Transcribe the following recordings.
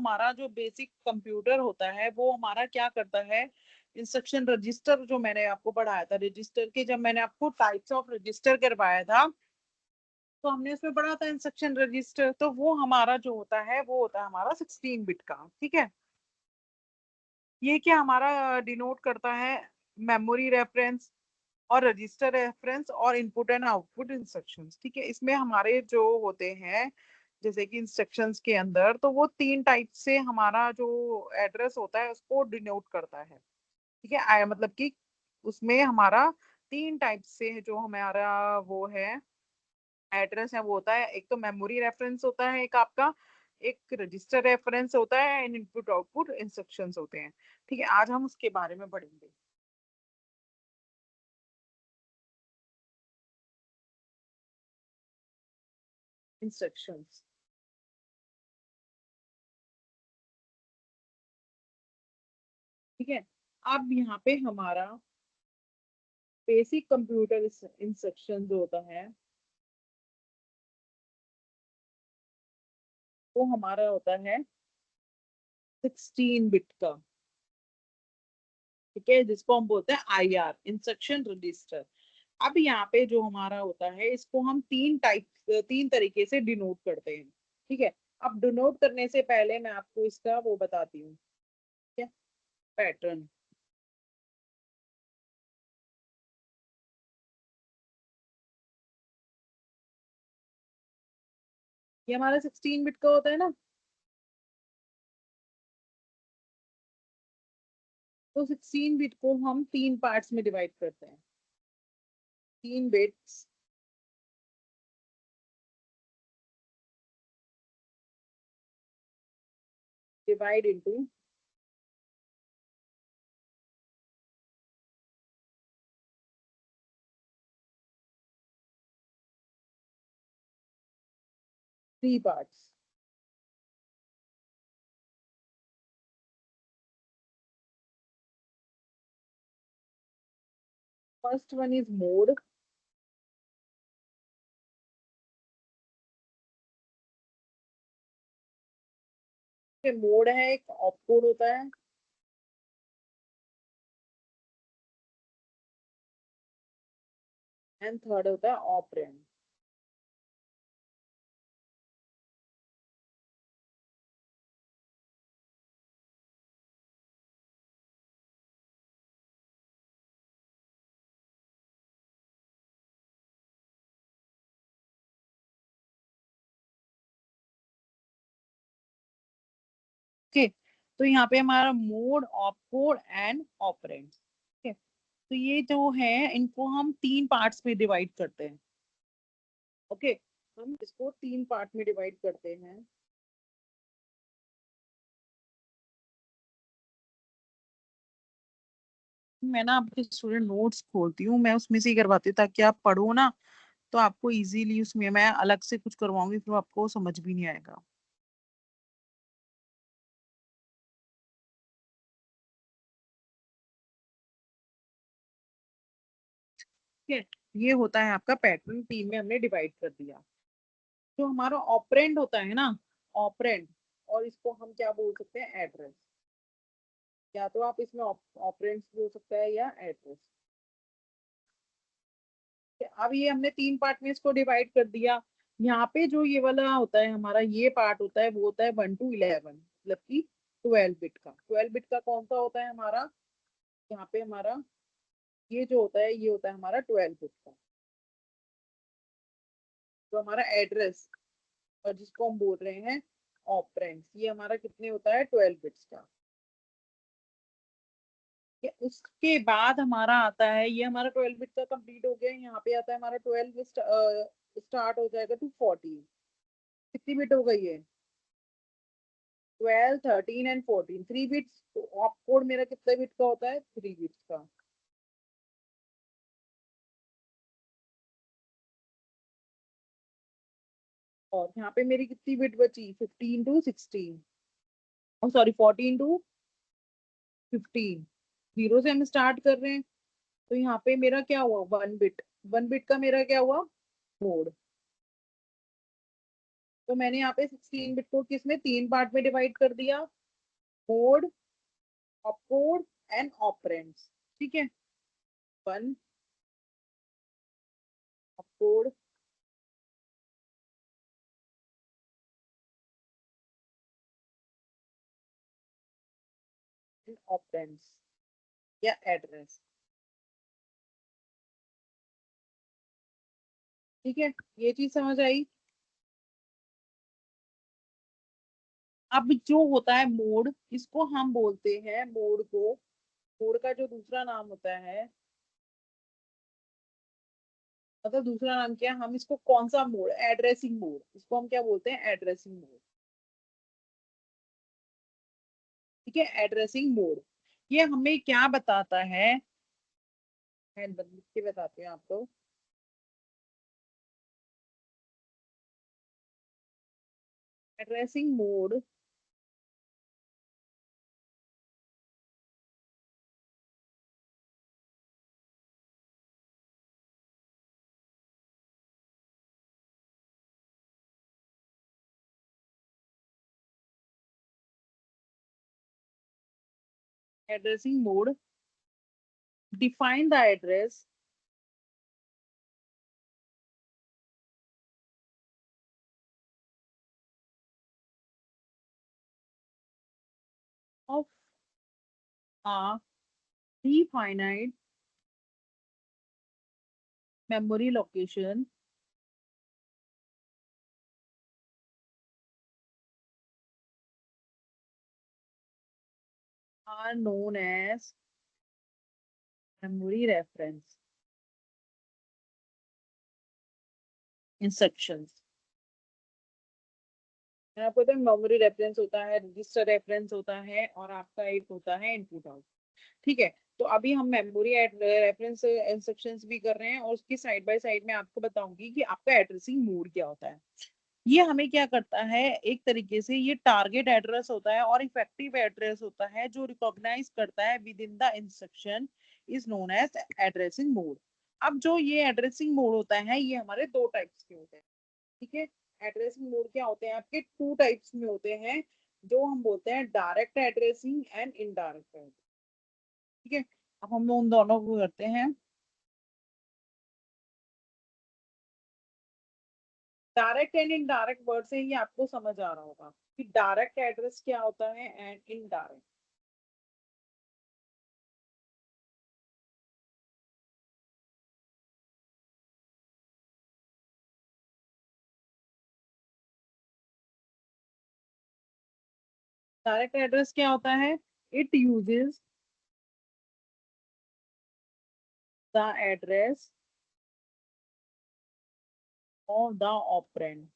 हमारा जो basic computer होता है वो हमारा क्या करता है, इंस्ट्रक्शन रजिस्टर जो मैंने आपको पढ़ाया था, रजिस्टर के जब मैंने आपको टाइप्स ऑफ रजिस्टर करवाया था तो हमने उसमें पढ़ा था इंस्ट्रक्शन रजिस्टर, तो वो हमारा जो होता है वो होता है हमारा 16 बिट का। ठीक है, ये क्या हमारा डिनोट करता है, मेमोरी रेफरेंस और रजिस्टर रेफरेंस और इनपुट एंड आउटपुट इंस्ट्रक्शंस। ठीक है, इसमें हमारे जो होते हैं जैसे कि इंस्ट्रक्शंस के अंदर, तो वो तीन टाइप से हमारा जो एड्रेस होता है उसको डिनोट करता है। ठीक है, मतलब कि उसमें हमारा तीन टाइप से जो हमारा वो है एड्रेस है वो होता है, एक तो मेमोरी रेफरेंस होता है एक आपका, एक रजिस्टर रेफरेंस होता है एंड इनपुट आउटपुट इंस्ट्रक्शंस होते हैं। ठीक है, आज हम उसके बारे में पढ़ेंगे। इंस्ट्रक्शंस, ठीक है। अब यहाँ पे हमारा बेसिक कंप्यूटर इंस्ट्रक्शन जो होता है वो हमारा होता है 16 बिट का। ठीक है, जिसको हम बोलते हैं आईआर, इंस्ट्रक्शन रजिस्टर। अब यहाँ पे जो हमारा होता है इसको हम तीन तरीके से डिनोट करते हैं। ठीक है, अब डिनोट करने से पहले मैं आपको इसका वो बताती हूँ, क्या पैटर्न। ये हमारा 16 बिट का होता है ना, तो 16 बिट को हम तीन पार्ट्स में डिवाइड करते हैं। तीन bits divide into three parts. First one is mode. Mode है, एक ऑपकोड होता है, एंड थर्ड होता है ऑपरेंड। ओके, तो यहाँ पे हमारा मोड, ऑपकोड एंड ऑपरेंड। ठीक है, तो ये जो है इनको हम तीन पार्ट्स में डिवाइड करते हैं। ओके, हम इसको तीन पार्ट में डिवाइड करते हैं। मैं ना आपके स्टूडेंट नोट्स खोलती हूँ, मैं उसमें से ही करवाती हूँ ताकि आप पढ़ो ना, तो आपको इजीली उसमें, मैं अलग से कुछ करवाऊंगी फिर आपको समझ भी नहीं आएगा। ठीक है, ये होता है आपका पैटर्न, तीन में हमने डिवाइड कर दिया। जो हमारा ऑपरेंड होता है ना, ऑपरेंड, और इसको हम क्या बोल सकते हैं, एड्रेस। या तो आप इसमें ऑपरेंड्स बोल सकते हैं या एड्रेस। अब ये हमने तीन पार्ट में इसको डिवाइड कर दिया। यहाँ पे जो ये वाला होता है हमारा, ये पार्ट होता है वो होता है 1 to 11, मतलब कि 12 बिट का। 12 बिट का कौन सा होता है हमारा, यहाँ पे हमारा ये जो होता है ये होता है हमारा 12 बिट का। जो हमारा एड्रेस और जिसको हम बोल रहे हैं ऑपरेंड्स, ये हमारा कितने होता है, 12 बिट्स का। उसके बाद हमारा आता है, ये हमारा 12 बिट का कंप्लीट हो गया, यहाँ पे आता है हमारा 12 स्टार्ट हो जाएगा टू 14। कितनी बिट हो गई है, 12, 13 एंड 14, 3 बिट्स। तो ऑप कोड मेरा कितने बिट का होता है, 3 बिट्स का। और यहाँ पे मेरी कितनी बिट बची, 15 to 16, सॉरी 14 to 15। जीरो से हम स्टार्ट कर रहे हैं, तो यहाँ पे मेरा क्या हुआ, 1 बिट। 1 बिट का मेरा क्या हुआ, मोड। तो मैंने यहाँ पे 16 बिट को किसमें, 3 पार्ट में डिवाइड कर दिया, मोड, ऑपकोड एंड ऑपरेंड्स। ठीक है, वन ऑपकोड, एंड ऑपरेंड्स या एड्रेस। ठीक है, ये चीज समझ आई। अब जो होता है मोड, इसको हम बोलते हैं मोड को, मोड का जो दूसरा नाम होता है, मतलब दूसरा नाम क्या है, हम इसको कौन सा मोड, एड्रेसिंग मोड, इसको हम क्या बोलते हैं, एड्रेसिंग मोड। ठीक है, एड्रेसिंग मोड। ये हमें क्या बताता है, मैं लिख के बताती हूँ आपको। Addressing mode addressing mode define the address of a definite memory location are known as memory reference instructions। आपको तो मेमोरी रेफरेंस होता है, रजिस्टर रेफरेंस होता है, और आपका एक होता है इनपुट आउट। ठीक है, तो अभी हम मेमोरी रेफरेंस इंस्ट्रक्शंस भी कर रहे हैं, और उसकी साइड बाय साइड में आपको बताऊंगी कि आपका एड्रेसिंग मोड क्या होता है। ये हमें क्या करता है, एक तरीके से ये टारगेट एड्रेस होता है और इफेक्टिव एड्रेस होता है, जो रिकॉग्नाइज करता है within the instruction, is known as addressing mode. अब जो ये एड्रेसिंग मोड होता है, ये हमारे दो टाइप्स के होते हैं। ठीक है, एड्रेसिंग मोड क्या होते हैं आपके, टू टाइप्स में होते हैं, जो हम बोलते हैं direct addressing and indirect addressing. ठीक है, अब हम लोग उन दोनों को करते हैं। डायरेक्ट एंड इनडायरेक्ट वर्ड से ही आपको समझ आ रहा होगा कि डायरेक्ट एड्रेस क्या होता है एंड इनडायरेक्ट। डायरेक्ट एड्रेस क्या होता है, it uses the address of the operand.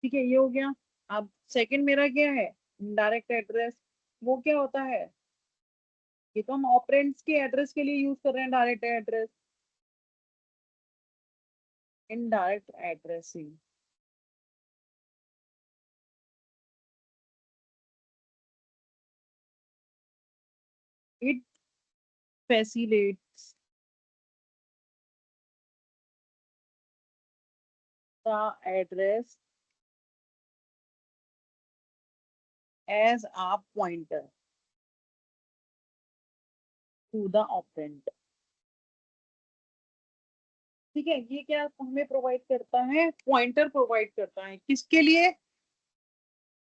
ठीक है, ये हो गया। अब सेकंड मेरा क्या है, इनडायरेक्ट एड्रेस। वो क्या होता है, ये तो हम ऑपरेंड्स के एड्रेस के लिए यूज कर रहे हैं direct address. Indirect addressing, it facilitates the address as a pointer to the operand। ठीक है, ये क्या हमें प्रोवाइड करता है, पॉइंटर प्रोवाइड करता है, किसके लिए,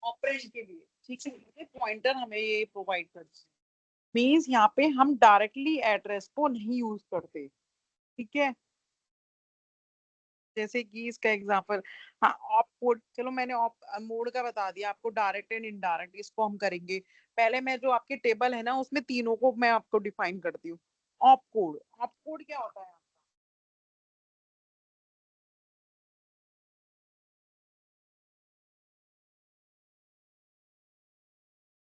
ऑपरेंड के लिए। ठीक है, ये पॉइंटर हमें ये प्रोवाइड करता है। मीन्स यहाँ पे हम डायरेक्टली एड्रेस को नहीं यूज करते। ठीक है, जैसे कि इसका एग्जांपल, हाँ ऑप कोड, चलो मैंने ऑप मोड का बता दिया आपको, डायरेक्ट एंड इनडायरेक्ट इसको हम करेंगे। पहले मैं जो आपके टेबल है ना, उसमें तीनों को मैं आपको डिफाइन करती हूँ। ऑप कोड, ऑप कोड क्या होता है,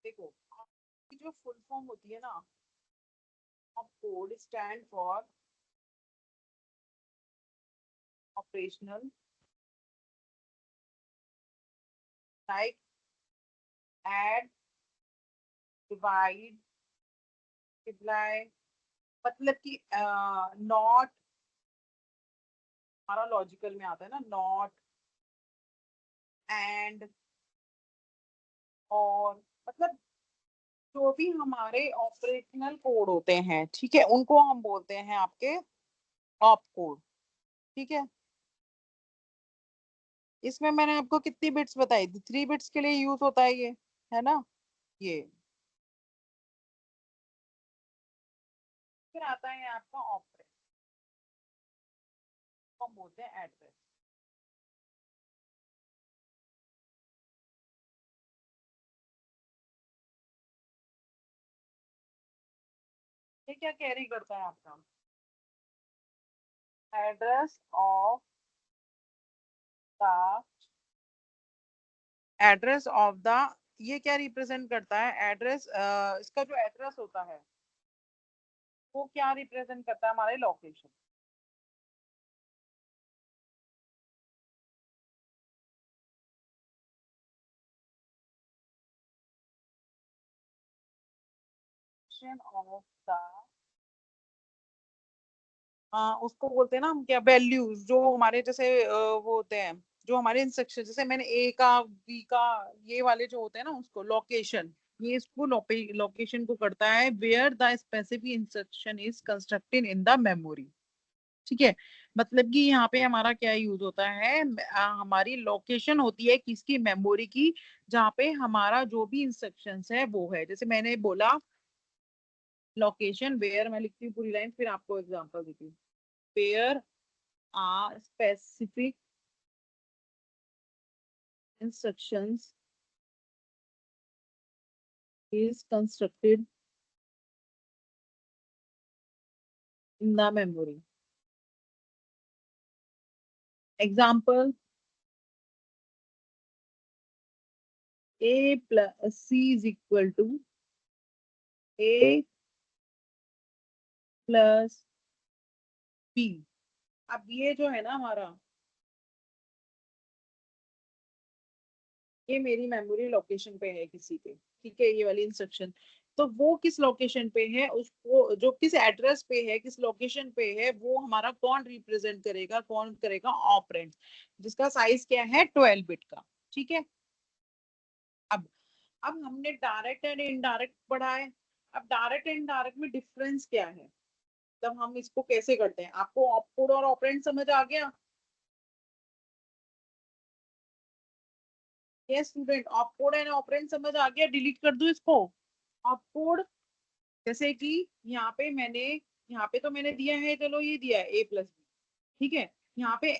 देखो आपकी जो फुल फॉर्म होती है ना, op code stand for operational, like add, divide, multiply, मतलब कि नॉट, हमारा लॉजिकल में आता है ना, नॉट, एंड, और, मतलब जो भी हमारे ऑपरेशनल कोड होते हैं, ठीक है, उनको हम बोलते हैं आपके ऑप कोड। ठीक है, इसमें मैंने आपको कितनी बिट्स बताई थी, 3 बिट्स के लिए यूज होता है ये, है ना, ये। फिर आता है आपका ऑपरेंड, हम बोलते हैं एड्रेस। ये क्या कैरी करता है आपका, address of the, address of the, ये क्या रिप्रेजेंट करता है, एड्रेस, इसका जो एड्रेस होता है वो क्या रिप्रेजेंट करता है, हमारे लोकेशन। ऑफ द, उसको बोलते हैं ना हम क्या, वैल्यूज जो हमारे जैसे वो होते हैं, जो हमारे इंस्ट्रक्शन, जैसे मैंने ए का, बी का, ये वाले जो होते हैं ना, उसको लोकेशन, ये इसको लोकेशन को करता है, where the specific instruction is constructed in the memory. ठीक है, मतलब कि यहाँ पे हमारा क्या यूज होता है, हमारी लोकेशन होती है किसकी, मेमोरी की, जहाँ पे हमारा जो भी इंस्ट्रक्शंस है वो है। जैसे मैंने बोला लोकेशन वेयर, मैं लिखती हूँ पूरी लाइन फिर आपको एग्जांपल देती हूँ। Where a specific instructions is constructed in the memory. Example, a plus c is equal to a plus b। अब ये जो है ना हमारा, ये मेरी मेमोरी लोकेशन पे है किसी पे, ठीक है, ये वाली इंस्ट्रक्शन। तो वो किस लोकेशन पे है, उसको जो किस एड्रेस पे है, किस लोकेशन पे है, वो हमारा कौन रिप्रेजेंट करेगा, कौन करेगा, ऑपरेंड, जिसका साइज क्या है, 12 बिट का। ठीक है, अब अब हमने डायरेक्ट एंड इनडायरेक्ट पढ़ा है। अब डायरेक्ट एंड इनडायरेक्ट में डिफरेंस क्या है, मतलब हम इसको कैसे करते हैं, आपको ऑपकोड और ऑपरेंड समझ आ गया। ये स्टूडेंट, ऑपकोड एंड ऑपरेंड समझ आ गया, डिलीट कर दूं इसको। ऑपकोड, जैसे कि यहाँ पे मैंने, यहाँ पे तो मैंने दिया है, चलो ये दिया है ए प्लस बी, ठीक है, यहाँ पे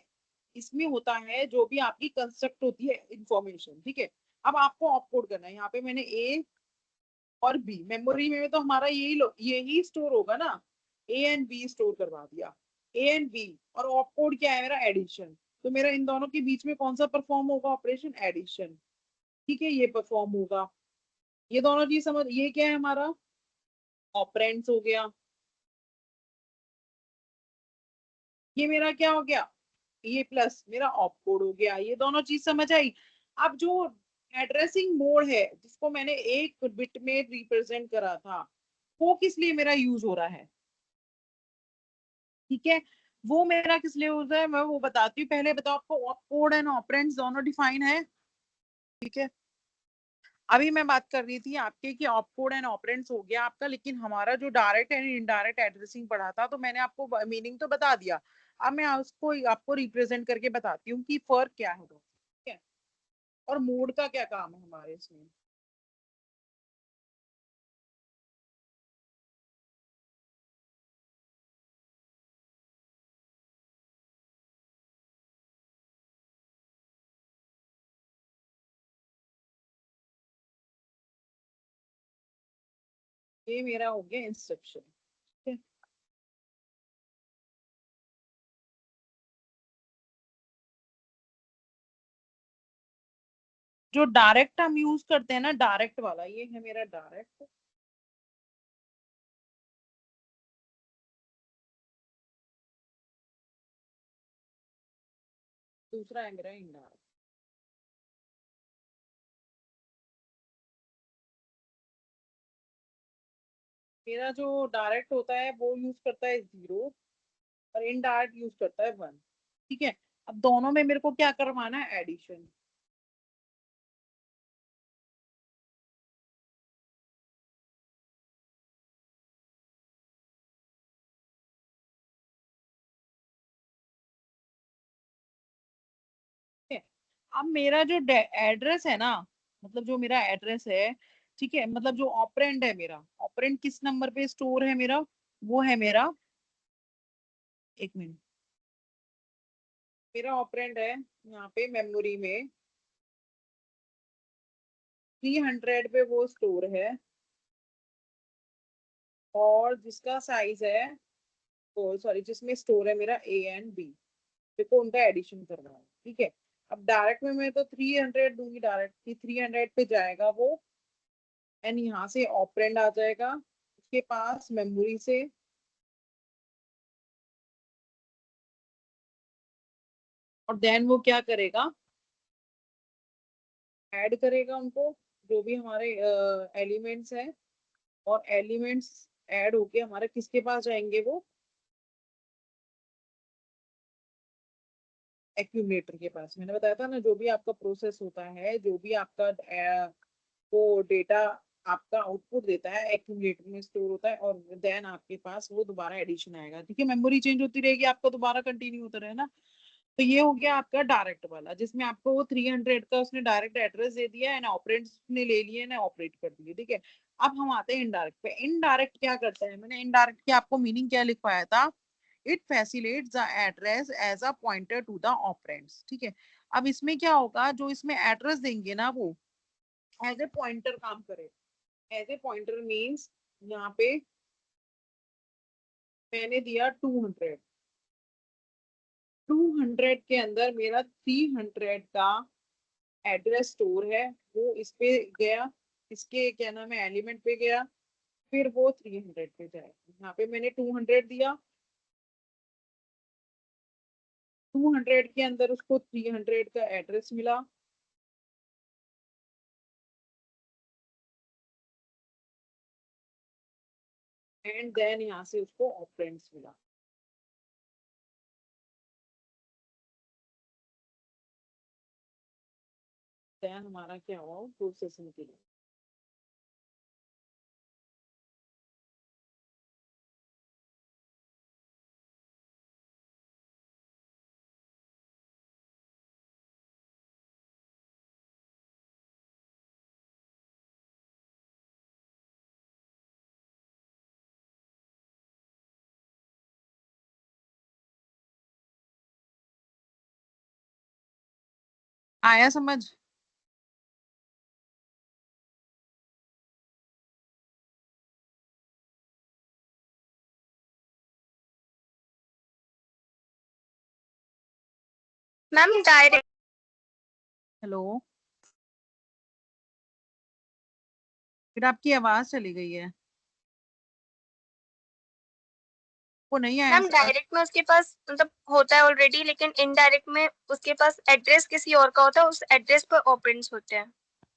इसमें होता है जो भी आपकी कंस्ट्रक्ट होती है इंफॉर्मेशन, ठीक है। अब आपको ऑपकोड करना है, यहाँ पे मैंने ए और बी, मेमोरी में तो हमारा यही स्टोर होगा ना, ए एंड बी स्टोर करवा दिया, ए एंड बी, और ऑप कोड क्या है मेरा, एडिशन। तो मेरा इन दोनों के बीच में कौन सा परफॉर्म होगा, ऑपरेशन एडिशन। ठीक है, ये परफॉर्म होगा, ये दोनों चीज समझ, ये क्या है हमारा, ऑपरेंड्स हो गया। ये मेरा क्या हो गया, ये प्लस मेरा ऑप कोड हो गया, ये दोनों चीज समझ आई। अब जो एड्रेसिंग मोड है, जिसको मैंने एक बिट में रिप्रेजेंट करा था, वो किस लिए मेरा यूज हो रहा है, ठीक है, वो मेरा किस लिए यूज है, मैं वो बताती हूँ। पहले बताओ, आपको ऑपकोड एंड ऑपरेंड्स दोनों डिफाइन है, ठीक है। अभी मैं बात कर रही थी आपके कि ऑपकोड एंड ऑपरेंड्स हो गया आपका, लेकिन हमारा जो डायरेक्ट एंड इनडायरेक्ट एड्रेसिंग पढ़ा था, तो मैंने आपको मीनिंग तो बता दिया। अब मैं उसको आपको रिप्रेजेंट करके बताती हूँ कि फर्क क्या है दोनों, ठीक है, और मोड का क्या काम है हमारे इसमें। ये मेरा हो गया इंस्ट्रक्शन, ठीक है। जो डायरेक्ट हम यूज करते हैं ना, डायरेक्ट वाला, ये है मेरा डायरेक्ट, दूसरा है मेरा इनडायरेक्ट। मेरा जो डायरेक्ट होता है वो यूज करता है 0, और इनडायरेक्ट यूज करता है 1। ठीक है। अब दोनों में मेरे को क्या करवाना है, एडिशन। ठीक है। अब मेरा जो एड्रेस है ना, मतलब जो मेरा एड्रेस है, ठीक है, मतलब जो ऑपरेंड है मेरा, ऑपरेंड किस नंबर पे स्टोर है मेरा, वो है मेरा, एक मिनट, मेरा ऑपरेंड है यहाँ पे मेमोरी में 300 पे वो स्टोर है, और जिसका साइज है, सॉरी, जिसमें स्टोर है मेरा ए एंड बी, देखो उनका एडिशन करना है। ठीक है। अब डायरेक्ट में मैं तो 300 दूंगी, डायरेक्ट की 300 पे जाएगा वो, एंड यहाँ से ऑपरेंड आ जाएगा उसके पास मेमोरी से, और देन वो क्या करेगा, ऐड करेगा उनको, जो भी हमारे एलिमेंट्स हैं, और एलिमेंट्स ऐड होके हमारे किसके पास जाएंगे, वो एक्यूमुलेटर के पास। मैंने बताया था ना, जो भी आपका प्रोसेस होता है, जो भी आपका वो डेटा आपका आउटपुट देता है, एक्यूमुलेटर में स्टोर होता है, और देन आपके पास वो दोबारा एडिशन आएगा। ठीक है, मेमोरी चेंज होती रहेगी, आपका दोबारा कंटिन्यू होता रहे ना। तो ये हो गया आपका डायरेक्ट वाला, जिसमें आपको वो 300 का उसने डायरेक्ट एड्रेस दे दिया है ना, ऑपरेंड्स ने ले लिए ना, ऑपरेट कर दिए। ठीक है। अब हम आते हैं इनडायरेक्ट पे। इनडायरेक्ट क्या करता है, मैंने इनडायरेक्ट की आपको मीनिंग क्या लिखवाया था, it facilitates the address as a pointer to the operands. ठीक है। अब इसमें क्या होगा, जो इसमें एड्रेस देंगे ना, वो एज ए पॉइंटर काम करे। एज ए पॉइंटर मीन्स, यहाँ पे मैंने दिया 200, 200 के अंदर मेरा 300 का एड्रेस स्टोर है, वो इस पे गया, इसके क्या नाम है, एलिमेंट पे गया, फिर वो 300 पे जाएगा। यहाँ पे मैंने 200 दिया, 200 के अंदर उसको 300 का एड्रेस मिला, एंड देन यहाँ से उसको ऑपरेंड्स मिला। देन हमारा क्या हुआ, प्रोसेसिंग के लिए। आया समझ? Ma'am direct. हेलो, फिर आपकी आवाज चली गई है, वो नहीं आया मैम डायरेक्ट में उसके पास मतलब होता है ऑलरेडी, लेकिन इनडायरेक्ट में उसके पास एड्रेस किसी और का होता है, उस एड्रेस पर ऑपरेंड्स होते हैं।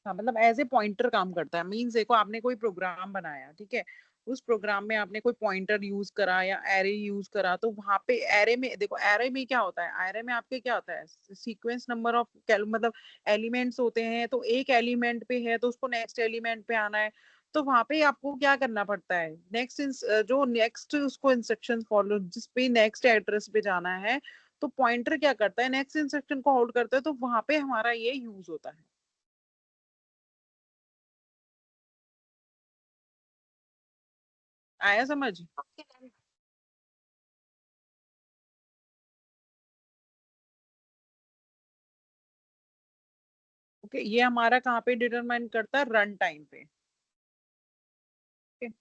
हाँ, मतलब एज ए पॉइंटर काम करता है। मीन्स देखो, आपने कोई प्रोग्राम बनाया, ठीक है, उस प्रोग्राम में आपने कोई पॉइंटर यूज करा या एरे यूज करा, तो वहां पे एरे में देखो, एरे में क्या होता है, एरे में आपके क्या होता है, सीक्वेंस नंबर ऑफ, मतलब एलिमेंट्स होते हैं, तो एक एलिमेंट पे है तो उसको नेक्स्ट एलिमेंट पे आना है। तो वहां पे आपको क्या करना पड़ता है, नेक्स्ट जो नेक्स्ट उसको इंस्ट्रक्शन फॉलो, जिस पे नेक्स्ट एड्रेस पे जाना है, तो पॉइंटर क्या करता है, नेक्स्ट इंस्ट्रक्शन को होल्ड करता है, तो वहां पे हमारा ये यूज होता है। आया समझ? Okay ma'am. ओके, ये हमारा कहाँ पे डिटरमाइन करता है, रन टाइम पे। Okay?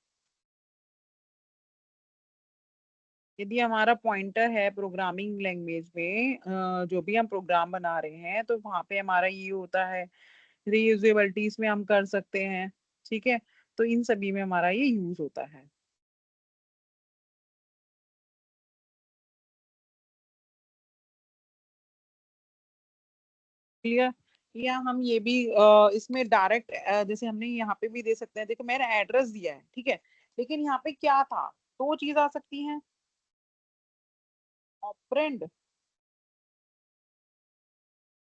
यदि हमारा पॉइंटर है प्रोग्रामिंग लैंग्वेज में, जो भी हम प्रोग्राम बना रहे हैं, तो वहां पे हमारा ये होता है, रीयूजेबिलिटीज में हम कर सकते हैं। ठीक है। तो इन सभी में हमारा ये यूज होता है। क्लियर? या हम ये भी इसमें डायरेक्ट, जैसे हमने यहाँ पे भी दे सकते हैं, देखो मैंने एड्रेस दिया है, ठीक है, लेकिन यहाँ पे क्या था, दो चीज आ सकती हैं, ऑपरेंड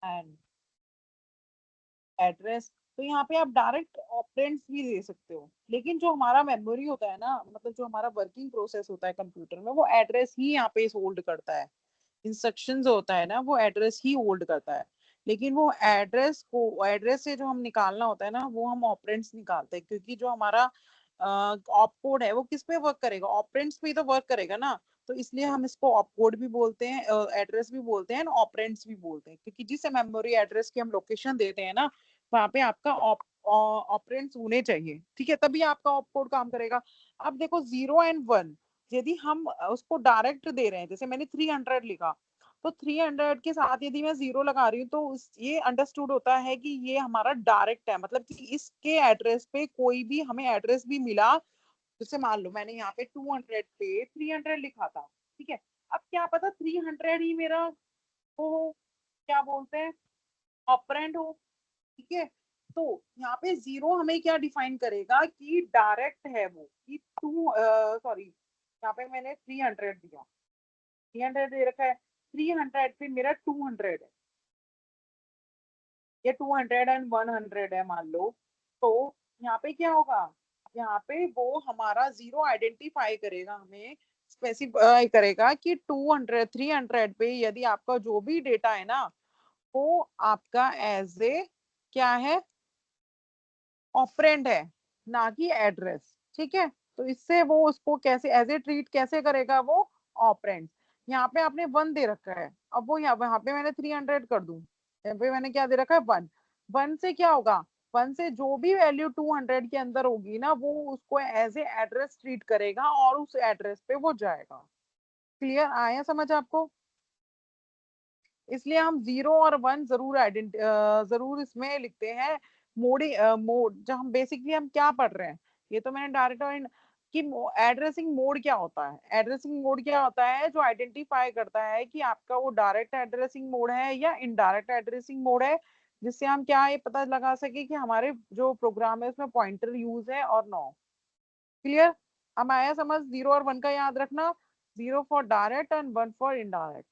एंड एड्रेस। तो यहाँ पे आप डायरेक्ट ऑपरेंड्स भी दे सकते हो, लेकिन जो हमारा मेमोरी होता है ना, मतलब जो हमारा वर्किंग प्रोसेस होता है कंप्यूटर में, वो एड्रेस ही यहाँ पे होल्ड करता है। इंस्ट्रक्शंस होता है ना, वो एड्रेस ही होल्ड करता है। लेकिन वो एड्रेस से जो हम निकालना होता है ना, वो हम ऑपरेंड्स निकालते हैं, क्योंकि जो हमारा ऑप कोड है वो किस पे वर्क करेगा, ऑपरेंड्स पे ही तो वर्क करेगा ना। तो इसलिए हम इसको ऑप कोड भी बोलते हैं, एड्रेस भी बोलते हैं, ऑपरेंड्स भी बोलते हैं, क्योंकि जिस मेमोरी एड्रेस की हम लोकेशन देते हैं ना, वहां पे आपका ऑपरेंड्स होने चाहिए, ठीक है, तभी आपका ऑप कोड काम करेगा। अब देखो 0 और 1, यदि हम उसको डायरेक्ट दे रहे हैं, जैसे मैंने 300 लिखा, तो 300 के साथ यदि मैं 0 लगा रही हूँ, तो ये अंडरस्टूड होता है कि ये हमारा डायरेक्ट है, मतलब कि इसके एड्रेस पे कोई भी हमें एड्रेस भी मिला, जैसे मान लो मैंने यहाँ पे 200 पे 300 लिखा था, ठीक है, अब क्या पता 300 ही मेरा वो हो, क्या बोलते हैं, ऑपरेंड हो, ठीक है। तो यहाँ पे 0 हमें क्या डिफाइन करेगा कि डायरेक्ट है वो, कि टू सॉरी, यहाँ पे मैंने 300 दिया, 300 दे रखा है, 300 पे मेरा 200 है, या 200 और 100 है मान लो। तो यहाँ पे क्या होगा, यहाँ पे वो हमारा 0 आइडेंटिफाई करेगा, हमें स्पेसिफाई करेगा कि 200 300 पे यदि आपका जो भी डेटा है ना, वो आपका एज ए क्या है, ऑपरेंड है, ना कि एड्रेस, ठीक है। तो इससे वो उसको कैसे एज ए ट्रीट कैसे करेगा, वो ऑपरेंड। यहाँ पे आपने 1 दे रखा है, अब वो यहाँ पे मैंने 300 कर दूं, यहाँ पे मैंने क्या दे रखा है, 1। 1 से क्या होगा, 1 से जो भी वैल्यू 200 के अंदर होगी ना, वो उसको एज ए एड्रेस ट्रीट करेगा और उस एड्रेस पे वो जाएगा। क्लियर आया समझ आपको? इसलिए हम 0 और 1 जरूर इसमें लिखते हैं। मोड जब हम बेसिकली हम क्या पढ़ रहे हैं, ये तो मैंने डायरेक्ट और कि एड्रेसिंग मोड क्या होता है, एड्रेसिंग मोड क्या होता है, जो आइडेंटिफाई करता है कि आपका वो डायरेक्ट एड्रेसिंग मोड है या इनडायरेक्ट एड्रेसिंग मोड है, जिससे हम क्या ये पता लगा सके कि हमारे जो प्रोग्राम है उसमें पॉइंटर यूज है और नो। क्लियर? अब आया समझ? 0 और 1 का याद रखना, 0 for direct and 1 for indirect.